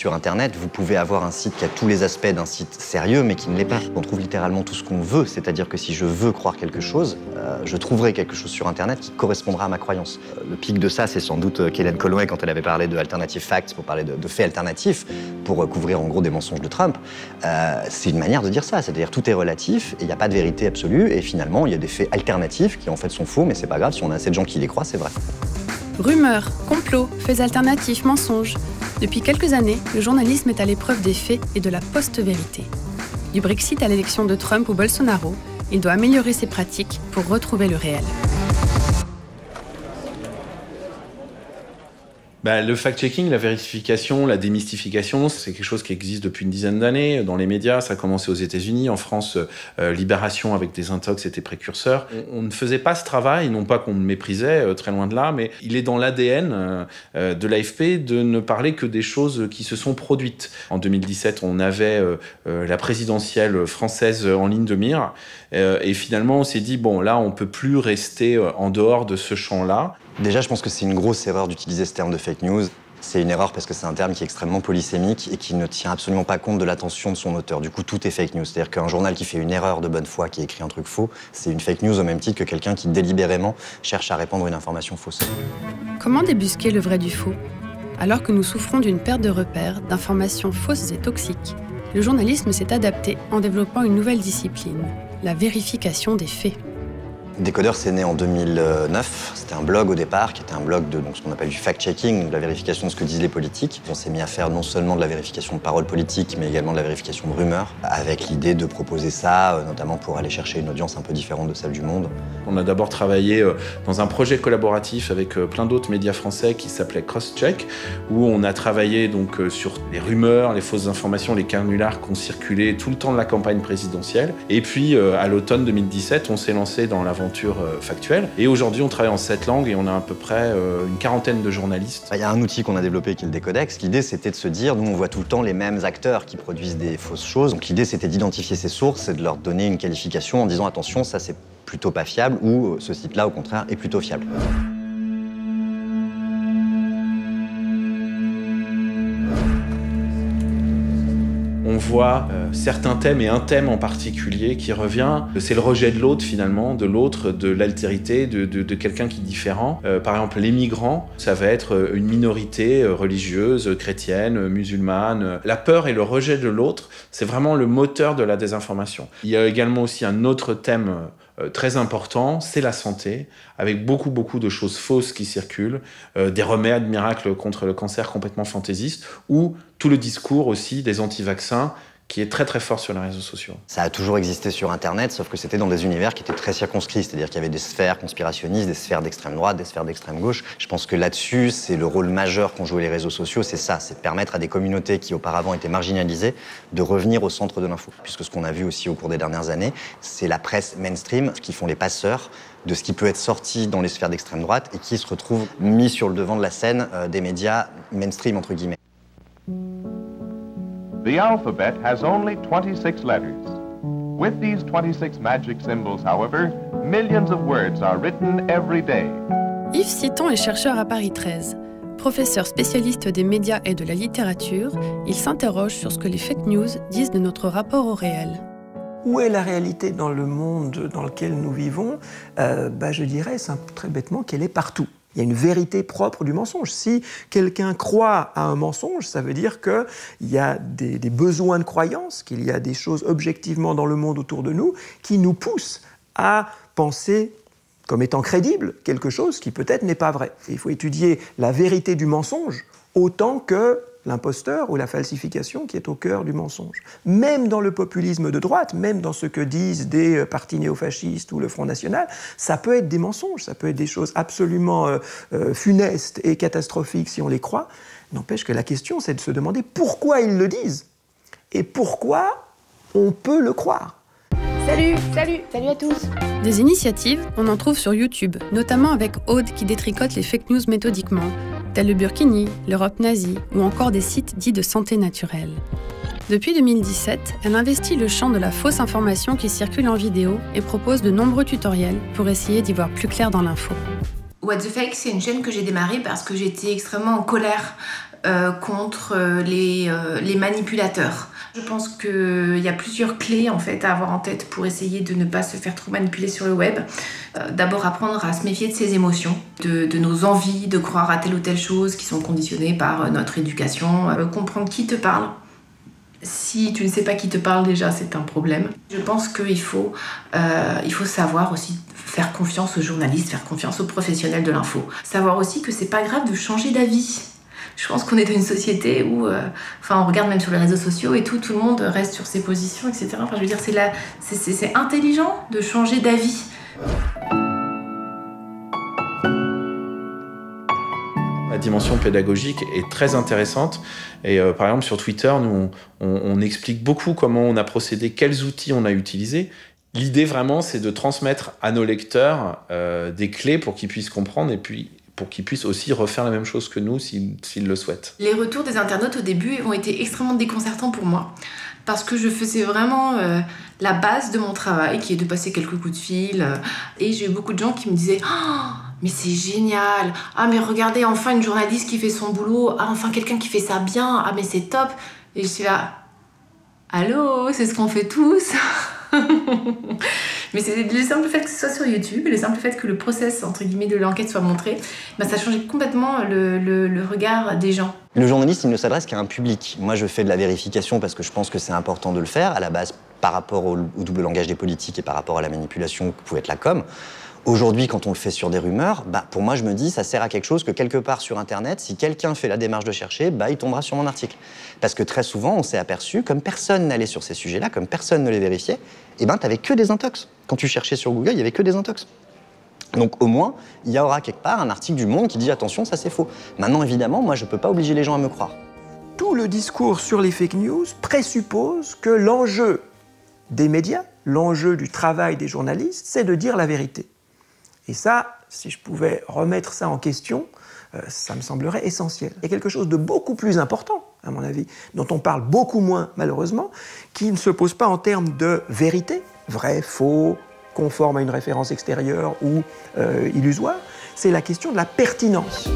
Sur Internet, vous pouvez avoir un site qui a tous les aspects d'un site sérieux, mais qui ne l'est pas. On trouve littéralement tout ce qu'on veut, c'est-à-dire que si je veux croire quelque chose, je trouverai quelque chose sur Internet qui correspondra à ma croyance. Le pic de ça, c'est sans doute Kellyanne Conway quand elle avait parlé de alternative facts, pour parler de faits alternatifs, pour couvrir en gros des mensonges de Trump. C'est une manière de dire ça, c'est-à-dire tout est relatif, et il n'y a pas de vérité absolue, et finalement, il y a des faits alternatifs qui en fait sont faux, mais c'est pas grave, si on a assez de gens qui les croient, c'est vrai. Rumeurs, complots, faits alternatifs, mensonges. Depuis quelques années, le journalisme est à l'épreuve des faits et de la post-vérité. Du Brexit à l'élection de Trump ou Bolsonaro, il doit améliorer ses pratiques pour retrouver le réel. Le fact-checking, la vérification, la démystification, c'est quelque chose qui existe depuis une dizaine d'années dans les médias. Ça a commencé aux États-Unis. En France, Libération avec des intox était précurseur. On ne faisait pas ce travail, non pas qu'on le méprisait, très loin de là, mais il est dans l'ADN de l'AFP de ne parler que des choses qui se sont produites. En 2017, on avait la présidentielle française en ligne de mire. Et finalement, on s'est dit, bon, là, on ne peut plus rester en dehors de ce champ-là. Déjà, je pense que c'est une grosse erreur d'utiliser ce terme de fake news. C'est une erreur parce que c'est un terme qui est extrêmement polysémique et qui ne tient absolument pas compte de l'attention de son auteur. Du coup, tout est fake news. C'est-à-dire qu'un journal qui fait une erreur de bonne foi, qui écrit un truc faux, c'est une fake news au même titre que quelqu'un qui délibérément cherche à répandre une information fausse. Comment débusquer le vrai du faux ? Alors que nous souffrons d'une perte de repères, d'informations fausses et toxiques, le journalisme s'est adapté en développant une nouvelle discipline, la vérification des faits. Décodeur, c'est né en 2009. C'était un blog au départ, qui était un blog de ce qu'on appelle du fact-checking, de la vérification de ce que disent les politiques. On s'est mis à faire non seulement de la vérification de paroles politiques, mais également de la vérification de rumeurs, avec l'idée de proposer ça, notamment pour aller chercher une audience un peu différente de celle du Monde. On a d'abord travaillé dans un projet collaboratif avec plein d'autres médias français qui s'appelait Crosscheck, où on a travaillé donc sur les rumeurs, les fausses informations, les canulars qui ont circulé tout le temps de la campagne présidentielle. Et puis, à l'automne 2017, on s'est lancé dans l'aventure factuelle. Et aujourd'hui, on travaille en 7 langues et on a à peu près une quarantaine de journalistes. Il y a un outil qu'on a développé qui est le Décodex. L'idée, c'était de se dire, nous, on voit tout le temps les mêmes acteurs qui produisent des fausses choses. Donc l'idée, c'était d'identifier ces sources et de leur donner une qualification en disant, attention, ça, c'est plutôt pas fiable, ou ce site-là, au contraire, est plutôt fiable. On voit certains thèmes et un thème en particulier qui revient. C'est le rejet de l'autre finalement, de l'autre, de l'altérité, de quelqu'un qui est différent. Par exemple, les migrants, ça va être une minorité religieuse, chrétienne, musulmane. La peur et le rejet de l'autre, c'est vraiment le moteur de la désinformation. Il y a également aussi un autre thème très important, c'est la santé, avec beaucoup de choses fausses qui circulent, des remèdes miracles contre le cancer complètement fantaisistes, ou tout le discours aussi des anti-vaccins qui est très fort sur les réseaux sociaux. Ça a toujours existé sur Internet, sauf que c'était dans des univers qui étaient très circonscrits, c'est-à-dire qu'il y avait des sphères conspirationnistes, des sphères d'extrême droite, des sphères d'extrême gauche. Je pense que là-dessus, c'est le rôle majeur qu'ont joué les réseaux sociaux, c'est ça, c'est de permettre à des communautés qui auparavant étaient marginalisées de revenir au centre de l'info. Puisque ce qu'on a vu aussi au cours des dernières années, c'est la presse mainstream qui font les passeurs de ce qui peut être sorti dans les sphères d'extrême droite et qui se retrouve mis sur le devant de la scène des médias mainstream, entre guillemets. The alphabet has only 26 letters. With these 26 magic symbols, however, millions of words are written every day. Yves Citon est chercheur à Paris 13. Professeur spécialiste des médias et de la littérature, il s'interroge sur ce que les fake news disent de notre rapport au réel. Où est la réalité dans le monde dans lequel nous vivons ? Je dirais très bêtement qu'elle est partout. Il y a une vérité propre du mensonge. Si quelqu'un croit à un mensonge, ça veut dire qu'il y a des besoins de croyance, qu'il y a des choses objectivement dans le monde autour de nous qui nous poussent à penser comme étant crédible quelque chose qui peut-être n'est pas vrai. Et il faut étudier la vérité du mensonge autant que l'imposteur ou la falsification qui est au cœur du mensonge. Même dans le populisme de droite, même dans ce que disent des partis néofascistes ou le Front National, ça peut être des mensonges, ça peut être des choses absolument funestes et catastrophiques si on les croit. N'empêche que la question, c'est de se demander pourquoi ils le disent et pourquoi on peut le croire. Salut à tous. Des initiatives, on en trouve sur YouTube, notamment avec Aude qui détricote les fake news méthodiquement, tel le Burkini, l'Europe nazie ou encore des sites dits de santé naturelle. Depuis 2017, elle investit le champ de la fausse information qui circule en vidéo et propose de nombreux tutoriels pour essayer d'y voir plus clair dans l'info. What the Fake, c'est une chaîne que j'ai démarrée parce que j'étais extrêmement en colère contre les manipulateurs. Je pense qu'il y a plusieurs clés en fait, à avoir en tête pour essayer de ne pas se faire trop manipuler sur le web. D'abord, apprendre à se méfier de ses émotions, de nos envies, de croire à telle ou telle chose qui sont conditionnées par notre éducation. Comprendre qui te parle. Si tu ne sais pas qui te parle déjà, c'est un problème. Je pense qu'il faut savoir aussi faire confiance aux journalistes, faire confiance aux professionnels de l'info. Savoir aussi que c'est pas grave de changer d'avis. Je pense qu'on est dans une société où, on regarde même sur les réseaux sociaux et tout le monde reste sur ses positions, etc. Enfin, je veux dire, c'est intelligent de changer d'avis. La dimension pédagogique est très intéressante. Et par exemple, sur Twitter, nous, on explique beaucoup comment on a procédé, quels outils on a utilisés. L'idée, vraiment, c'est de transmettre à nos lecteurs des clés pour qu'ils puissent comprendre et puis pour qu'ils puissent aussi refaire la même chose que nous s'ils le souhaitent. Les retours des internautes au début ont été extrêmement déconcertants pour moi. Parce que je faisais vraiment la base de mon travail, qui est de passer quelques coups de fil. Et j'ai eu beaucoup de gens qui me disaient « Oh, mais c'est génial! Ah, mais regardez, enfin une journaliste qui fait son boulot! Ah, enfin quelqu'un qui fait ça bien! Ah, mais c'est top !» Et je suis là « Allô, c'est ce qu'on fait tous !» Mais c'est le simple fait que ce soit sur YouTube, le simple fait que le process, entre guillemets, de l'enquête soit montré, ça a changé complètement le regard des gens. Le journaliste, il ne s'adresse qu'à un public. Moi, je fais de la vérification parce que je pense que c'est important de le faire, à la base, par rapport au double langage des politiques et par rapport à la manipulation que pouvait être la com. Aujourd'hui, quand on le fait sur des rumeurs, pour moi, je me dis, ça sert à quelque chose que quelque part sur Internet, si quelqu'un fait la démarche de chercher, il tombera sur mon article. Parce que très souvent, on s'est aperçu, comme personne n'allait sur ces sujets-là, comme personne ne les vérifiait, t'avais que des intox. Quand tu cherchais sur Google, il y avait que des intox. Donc au moins, il y aura quelque part un article du Monde qui dit « Attention, ça c'est faux ». Maintenant, évidemment, moi, je peux pas obliger les gens à me croire. Tout le discours sur les fake news présuppose que l'enjeu des médias, l'enjeu du travail des journalistes, c'est de dire la vérité. Et ça, si je pouvais remettre ça en question, ça me semblerait essentiel. Il y a quelque chose de beaucoup plus important, à mon avis, dont on parle beaucoup moins, malheureusement, qui ne se pose pas en termes de vérité, vrai, faux, conforme à une référence extérieure ou illusoire, c'est la question de la pertinence.